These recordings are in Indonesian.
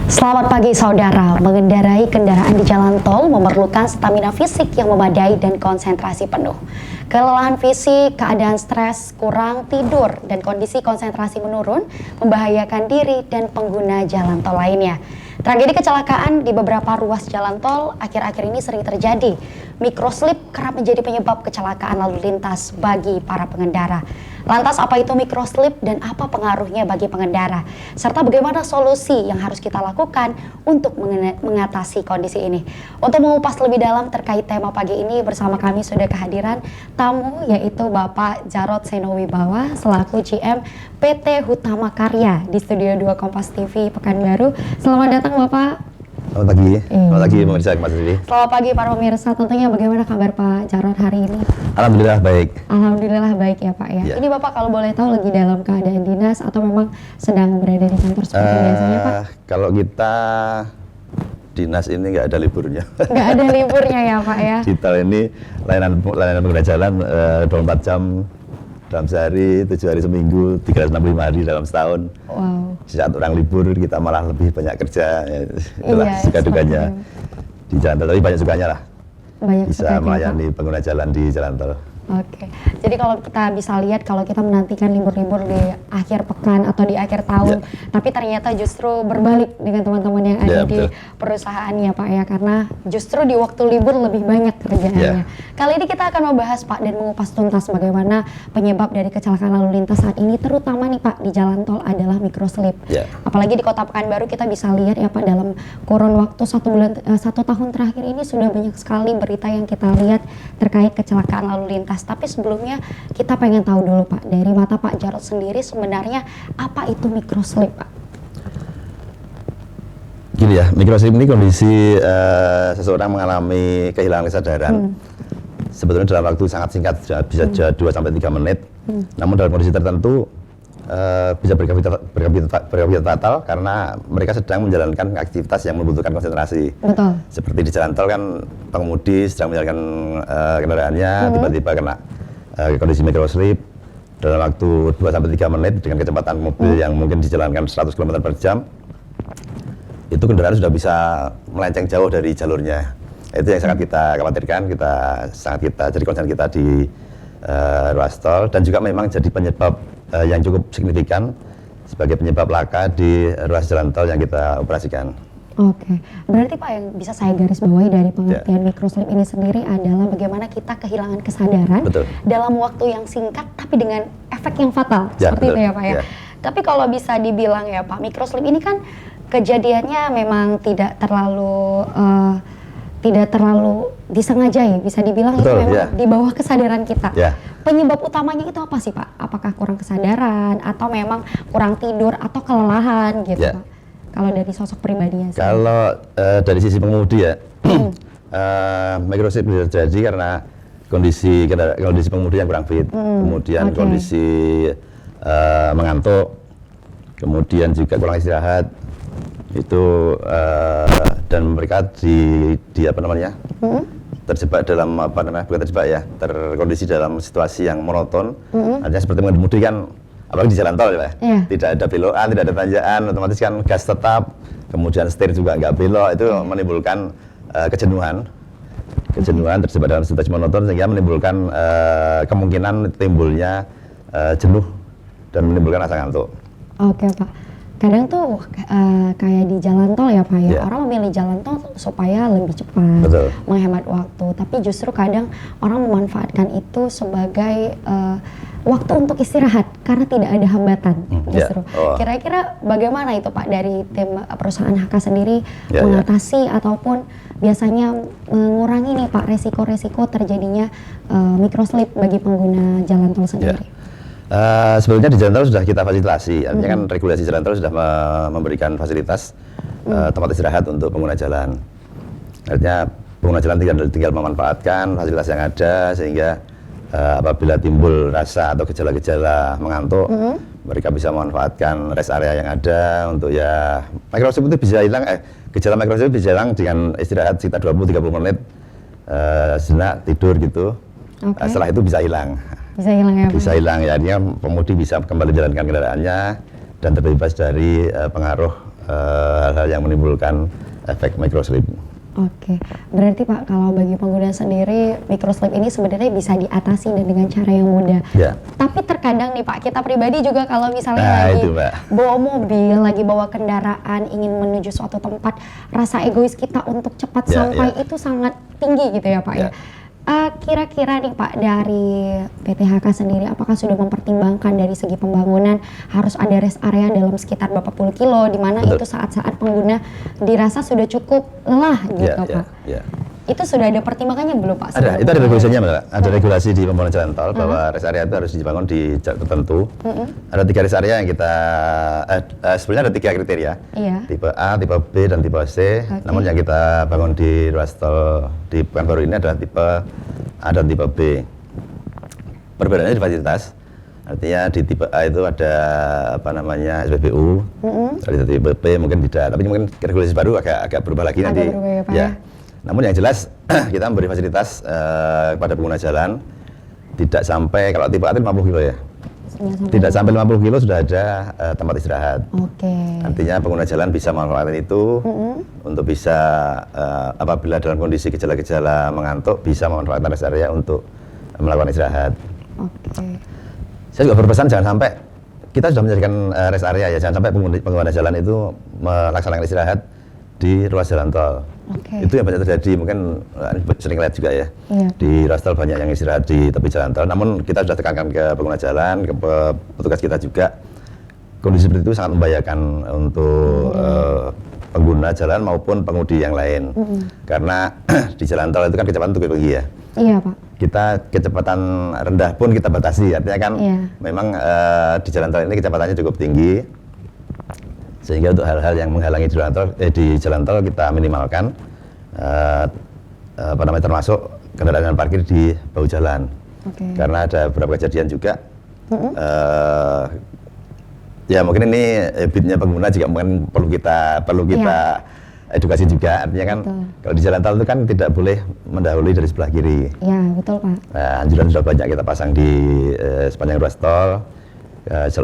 Selamat pagi saudara, mengendarai kendaraan di jalan tol memerlukan stamina fisik yang memadai dan konsentrasi penuh. Kelelahan fisik, keadaan stres, kurang tidur, dan kondisi konsentrasi menurun membahayakan diri dan pengguna jalan tol lainnya. Tragedi kecelakaan di beberapa ruas jalan tol akhir-akhir ini sering terjadi. Microslip kerap menjadi penyebab kecelakaan lalu lintas bagi para pengendara. Lantas apa itu microslip dan apa pengaruhnya bagi pengendara? Serta bagaimana solusi yang harus kita lakukan untuk mengatasi kondisi ini? Untuk mengupas lebih dalam terkait tema pagi ini bersama kami sudah kehadiran tamu yaitu Bapak Jarod Senowibawa selaku GM PT Hutama Karya di Studio 2 Kompas TV Pekanbaru. Selamat datang Bapak. Selamat pagi, selamat pagi pemirsa Kompas TV. Selamat pagi para pemirsa, tentunya bagaimana kabar Pak Jarod hari ini? Alhamdulillah baik. Alhamdulillah baik ya Pak ya. Ini Bapak kalau boleh tahu lagi dalam keadaan dinas atau memang sedang berada di kantor seperti biasanya Pak? Kalau kita dinas ini nggak ada liburnya. Nggak ada liburnya ya Pak ya? Kita ini layanan pengguna jalan 24 jam dalam sehari, 7 hari seminggu, 365 hari dalam setahun. Wow. Saat orang libur kita malah lebih banyak kerja. Itulah suka dukanya di jalan tol, tapi banyak sukanya lah. Banyak bisa melayani pengguna jalan di jalan tol. Oke, jadi kalau kita bisa lihat kalau kita menantikan libur-libur di akhir pekan atau di akhir tahun, tapi ternyata justru berbalik dengan teman-teman yang ada di perusahaan ya Pak ya, karena justru di waktu libur lebih banyak kerjaannya. Kali ini kita akan membahas Pak dan mengupas tuntas bagaimana penyebab dari kecelakaan lalu lintas saat ini, terutama nih Pak di jalan tol adalah microslip. Apalagi di Kota Pekanbaru kita bisa lihat ya Pak dalam kurun waktu 1 tahun terakhir ini sudah banyak sekali berita yang kita lihat terkait kecelakaan lalu lintas. Tapi sebelumnya kita pengen tahu dulu Pak, dari mata Pak Jarod sendiri sebenarnya apa itu microslip Pak? Gini ya, microslip ini kondisi seseorang mengalami kehilangan kesadaran. Sebetulnya dalam waktu sangat singkat, bisa 2-3 menit. Namun dalam kondisi tertentu bisa berakibat fatal karena mereka sedang menjalankan aktivitas yang membutuhkan konsentrasi. Betul. Seperti di jalan tol kan pengemudi sedang menjalankan kendaraannya, tiba-tiba kena kondisi microslip dalam waktu 2-3 menit dengan kecepatan mobil yang mungkin dijalankan 100 km per jam, itu kendaraan sudah bisa melenceng jauh dari jalurnya. Itu yang sangat kita khawatirkan, jadi concern kita di ruas tol, dan juga memang jadi penyebab yang cukup signifikan sebagai penyebab laka di ruas jalan tol yang kita operasikan. Oke, berarti Pak yang bisa saya garis bawahi dari pengertian microslip ini sendiri adalah bagaimana kita kehilangan kesadaran dalam waktu yang singkat tapi dengan efek yang fatal, seperti itu ya Pak ya. Tapi kalau bisa dibilang ya Pak, microslip ini kan kejadiannya memang tidak terlalu disengajai, bisa dibilang itu memang di bawah kesadaran kita. Penyebab utamanya itu apa sih Pak? Apakah kurang kesadaran atau memang kurang tidur atau kelelahan gitu Pak? Kalau dari sosok pribadinya sih. Kalau dari sisi pengemudi ya, microslip bisa terjadi karena kondisi pengemudi yang kurang fit, kemudian kondisi mengantuk, kemudian juga kurang istirahat. Itu dan mereka terjebak dalam terkondisi dalam situasi yang monoton. Artinya seperti mengemudi kan, apalagi di jalan tol ya, tidak ada belokan, tidak ada tanjakan, otomatis kan gas tetap, kemudian setir juga nggak belok, itu menimbulkan kejenuhan terjebak dalam situasi monoton sehingga menimbulkan kemungkinan timbulnya jenuh dan menimbulkan rasa ngantuk. Oke Pak. Kadang tuh kayak di jalan tol ya Pak ya, orang memilih jalan tol supaya lebih cepat, menghemat waktu. Tapi justru kadang orang memanfaatkan itu sebagai waktu untuk istirahat karena tidak ada hambatan justru. Kira-kira bagaimana itu Pak dari tim perusahaan HK sendiri mengatasi ataupun biasanya mengurangi nih Pak resiko-resiko terjadinya microslip bagi pengguna jalan tol sendiri? Sebelumnya di jalan tol sudah kita fasilitasi, artinya kan regulasi jalan tol sudah memberikan fasilitas tempat istirahat untuk pengguna jalan. Artinya pengguna jalan tinggal memanfaatkan fasilitas yang ada sehingga apabila timbul rasa atau gejala-gejala mengantuk, mereka bisa memanfaatkan rest area yang ada untuk microslip itu bisa hilang, gejala microslip bisa hilang dengan istirahat sekitar 20-30 menit, sejenak tidur gitu. Setelah itu bisa hilang. Bisa hilang ya Pak? Bisa hilang ya, artinya pemudi bisa kembali menjalankan kendaraannya dan terbebas dari pengaruh hal-hal yang menimbulkan efek microslip. Oke, berarti Pak kalau bagi pengguna sendiri microslip ini sebenarnya bisa diatasi dan dengan cara yang mudah. Ya. Tapi terkadang nih Pak, kita pribadi juga kalau misalnya Nah, lagi itu, Pak. bawa mobil, lagi bawa kendaraan, ingin menuju suatu tempat, rasa egois kita untuk cepat Ya, sampai ya. itu sangat tinggi gitu ya Pak ya. Ya. Kira-kira nih Pak dari PTHK sendiri apakah sudah mempertimbangkan dari segi pembangunan harus ada rest area dalam sekitar berapa puluh kilo di mana Betul. itu saat-saat pengguna dirasa sudah cukup lelah gitu Pak. Ya. Itu sudah ada pertimbangannya belum Pak? Ada, itu ada regulasinya Mbak. Ada regulasi di pembangunan jalan tol bahwa rest area itu harus dibangun di jarak tertentu. Ada 3 rest area yang kita, sebenarnya ada 3 kriteria. Iya. Tipe A, tipe B, dan tipe C. Namun yang kita bangun di ruas tol di Pekanbaru ini adalah tipe A dan tipe B. Perbedaannya di fasilitas. Artinya di tipe A itu ada apa namanya SPBU. Di tipe B mungkin tidak, tapi mungkin regulasi baru agak berubah lagi nanti. berubah ya, Pak, Ya. ya. Namun yang jelas kita memberi fasilitas kepada pengguna jalan tidak sampai, kalau tipe A itu 50 kilo ya. Tidak sampai 50 kilo sudah ada tempat istirahat. Oke. Artinya pengguna jalan bisa memanfaatkan itu untuk bisa apabila dalam kondisi gejala-gejala mengantuk bisa memanfaatkan rest area untuk melakukan istirahat. Oke. Saya juga berpesan jangan sampai kita sudah menjadikan rest area ya, jangan sampai pengguna jalan itu melaksanakan istirahat di ruas jalan tol. Oke. Itu yang banyak terjadi, mungkin sering lihat juga ya. Iya. Di ruas tol banyak yang istirahat di tepi jalan tol. Namun kita sudah tekankan ke pengguna jalan, ke petugas kita juga, kondisi seperti itu sangat membahayakan untuk pengguna jalan maupun pengemudi yang lain. Karena di jalan tol itu kan kecepatan untuk tinggi ya. Iya Pak. Kita kecepatan rendah pun kita batasi, artinya kan Iya. memang di jalan tol ini kecepatannya cukup tinggi, sehingga untuk hal-hal yang menghalangi di jalan tol kita minimalkan, apa namanya, termasuk kendaraan yang parkir di bahu jalan. Oke. Karena ada beberapa kejadian juga, ya mungkin ini habitnya pengguna juga mungkin perlu kita edukasi juga, artinya kan Betul. kalau di jalan tol itu kan tidak boleh mendahului dari sebelah kiri. Iya betul Pak. Anjuran sudah banyak kita pasang di sepanjang ruas tol,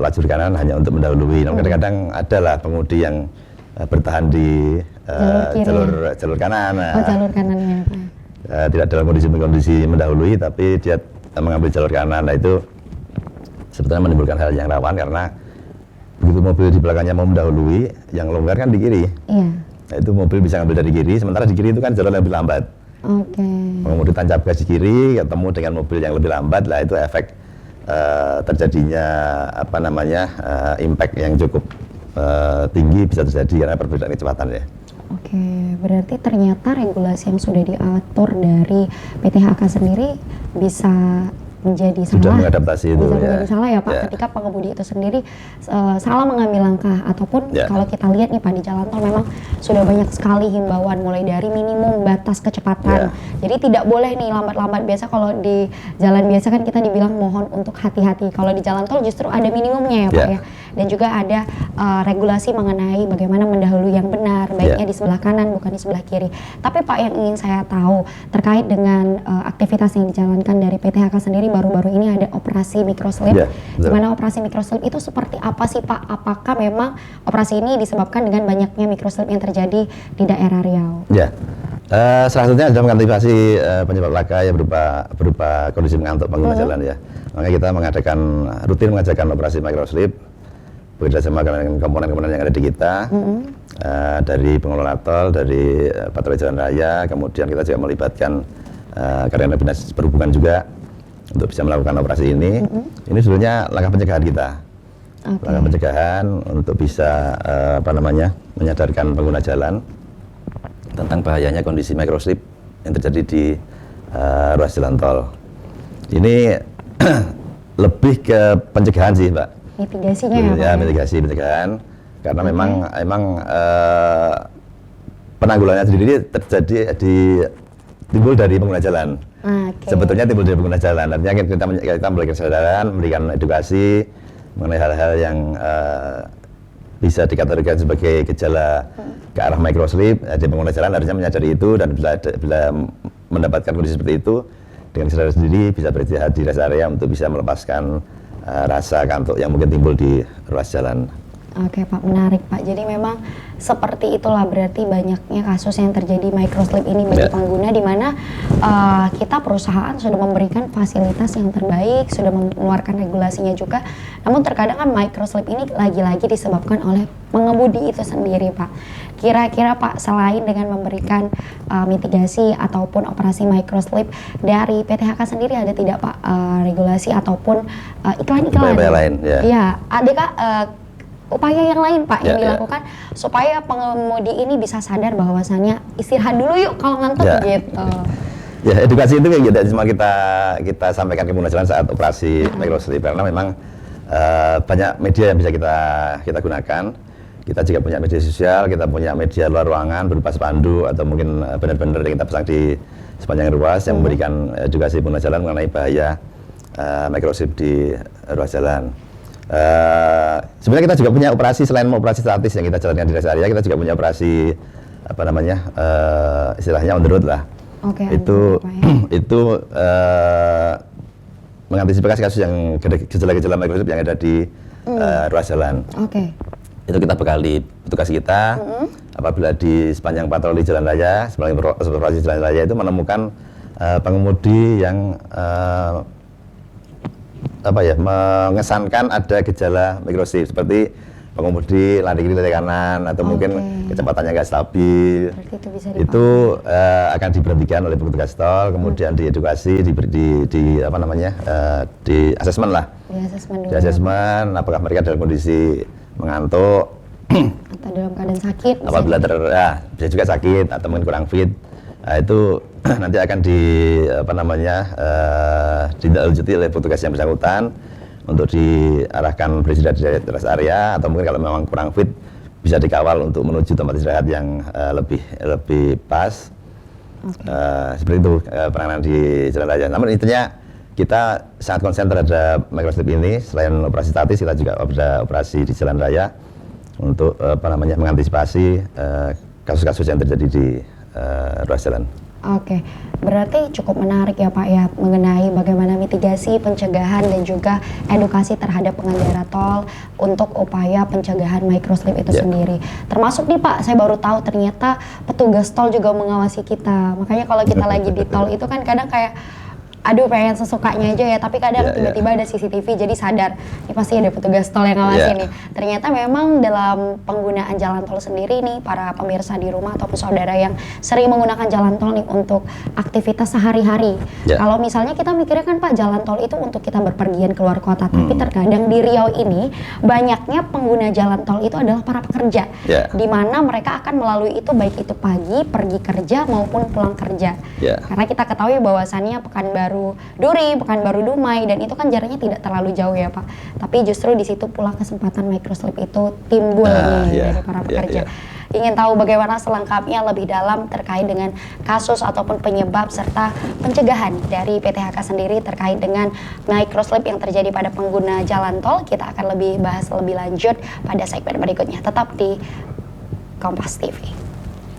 lajur kanan hanya untuk mendahului. Namun kadang-kadang adalah pengemudi yang bertahan di jalur kanan. Jalur kanannya Pak. Tidak dalam kondisi mendahului, tapi dia mengambil jalur kanan. Nah itu sebetulnya menimbulkan hal yang rawan karena begitu mobil di belakangnya mau mendahului, yang longgar kan di kiri. Iya. Nah, itu mobil bisa ngambil dari kiri, sementara di kiri itu kan jalur yang lebih lambat. Oke. Pengemudi tancap gas di kiri ketemu dengan mobil yang lebih lambat, lah itu efek terjadinya apa namanya impact yang cukup tinggi bisa terjadi karena perbedaan kecepatan ya. Oke, berarti ternyata regulasi yang sudah diatur dari PTHK sendiri bisa menjadi Sudah salah, mengadaptasi itu, bisa ya. menjadi salah ya Pak, Ya. ketika pengemudi itu sendiri salah mengambil langkah ataupun Ya. kalau kita lihat nih Pak di jalan tol memang sudah banyak sekali himbauan mulai dari minimum batas kecepatan. Ya. Jadi tidak boleh nih lambat-lambat. Biasa kalau di jalan biasa kan kita dibilang mohon untuk hati-hati. Kalau di jalan tol justru ada minimumnya ya Pak Ya. ya. Dan juga ada regulasi mengenai bagaimana mendahului yang benar, baiknya Ya. di sebelah kanan bukan di sebelah kiri. Tapi Pak yang ingin saya tahu terkait dengan aktivitas yang dijalankan dari PTHK sendiri baru-baru ini ada operasi microslip. Ya, betul. Di mana operasi microslip itu seperti apa sih Pak? Apakah memang operasi ini disebabkan dengan banyaknya microslip yang terjadi di daerah Riau? Ya, salah satunya adalah mengantisipasi penyebab laka ya berupa kondisi mengantuk pengguna jalan ya. Makanya kita rutin mengadakan operasi microslip bekerjasama dengan komponen-komponen yang ada di kita, dari pengelola tol, dari patroli jalan raya, kemudian kita juga melibatkan karyawan dinas perhubungan juga untuk bisa melakukan operasi ini. Ini sebenarnya langkah pencegahan kita. Oke. Langkah pencegahan untuk bisa menyadarkan pengguna jalan tentang bahayanya kondisi microslip yang terjadi di ruas jalan tol. Ini lebih ke pencegahan sih, Mbak. Mitigasinya ya Pak? Ya, pencegahan. Karena memang penanggulangannya sendiri timbul dari pengguna jalan. Oke. Sebetulnya timbul dari pengguna jalan. Artinya kita memberikan kesadaran, memberikan edukasi mengenai hal-hal yang bisa dikategorikan sebagai gejala ke arah microslip. Jadi pengguna jalan harusnya menyadari itu dan bila mendapatkan kondisi seperti itu dengan kesadaran sendiri bisa beristirahat di rest area untuk bisa melepaskan rasa kantuk yang mungkin timbul di ruas jalan. Oke Pak, menarik Pak. Jadi memang seperti itulah berarti banyaknya kasus yang terjadi microslip ini bagi pengguna, di mana kita perusahaan sudah memberikan fasilitas yang terbaik, sudah mengeluarkan regulasinya juga. Namun terkadang kan microslip ini lagi-lagi disebabkan oleh pengemudi itu sendiri Pak. Kira-kira Pak, selain dengan memberikan mitigasi ataupun operasi microslip dari PTHK sendiri, ada tidak Pak regulasi ataupun iklan-iklan? Upaya lain, ya. Ya, adakah upaya yang lain Pak yang Ya, dilakukan supaya pengemudi ini bisa sadar bahwasannya istirahat dulu yuk kalau ngantuk gitu. Ya, edukasi itu kayak gitu, cuma kita sampaikan ke pengguna jalan saat operasi microslip, karena memang banyak media yang bisa kita gunakan. Kita juga punya media sosial, kita punya media luar ruangan berupa spanduk atau mungkin banner-banner yang kita pasang di sepanjang ruas yang memberikan edukasi pengguna jalan mengenai bahaya microslip di ruas jalan. Sebenarnya kita juga punya operasi, selain operasi statis yang kita jalankan di rest area, kita juga punya operasi istilahnya on the road lah. Oke, itu mengantisipasi kasus yang gejala-gejala microslip yang ada di ruas jalan. Oke. Itu kita bekali petugas kita apabila di sepanjang patroli jalan raya, sepanjang operasi jalan raya itu menemukan pengemudi yang mengesankan ada gejala microslip, seperti pengemudi lari kiri lari kanan atau mungkin kecepatannya nggak stabil. Itu akan diberhentikan oleh petugas tol, kemudian diedukasi, di asesmen lah. Di asesmen apakah mereka dalam kondisi mengantuk atau dalam keadaan sakit. Apabila bisa juga sakit atau mungkin kurang fit. Nah, itu nanti akan ditindaklanjuti oleh petugas yang bersangkutan untuk diarahkan beristirahat di rest area, atau mungkin kalau memang kurang fit bisa dikawal untuk menuju tempat istirahat yang lebih pas. Seperti itu penanganan di jalan raya. Namun intinya kita sangat konsen terhadap microslip ini. Selain operasi statis, kita juga ada operasi di jalan raya untuk mengantisipasi kasus-kasus yang terjadi di ruas jalan. Oke, berarti cukup menarik ya Pak ya mengenai bagaimana mitigasi, pencegahan dan juga edukasi terhadap pengendara tol untuk upaya pencegahan microslip itu sendiri. Termasuk nih Pak, saya baru tahu ternyata petugas tol juga mengawasi kita. Makanya kalau kita lagi di tol itu kan kadang kayak aduh pengen sesukanya aja ya, tapi kadang tiba-tiba ada CCTV jadi sadar ini pasti ada petugas tol yang ngawasin nih. Ternyata memang dalam penggunaan jalan tol sendiri nih, para pemirsa di rumah ataupun saudara yang sering menggunakan jalan tol nih untuk aktivitas sehari-hari. Kalau misalnya kita mikirnya kan Pak, jalan tol itu untuk kita berpergian keluar kota, tapi terkadang di Riau ini banyaknya pengguna jalan tol itu adalah para pekerja, di mana mereka akan melalui itu baik itu pagi pergi kerja maupun pulang kerja. Karena kita ketahui bahwasannya Pekanbaru Duri, Pekanbaru Dumai, dan itu kan jaraknya tidak terlalu jauh ya Pak. Tapi justru di situ pula kesempatan microslip itu timbul dari para pekerja. Ingin tahu bagaimana selengkapnya lebih dalam terkait dengan kasus ataupun penyebab serta pencegahan dari PTHK sendiri terkait dengan microslip yang terjadi pada pengguna jalan tol, kita akan bahas lebih lanjut pada segmen berikutnya. Tetap di Kompas TV.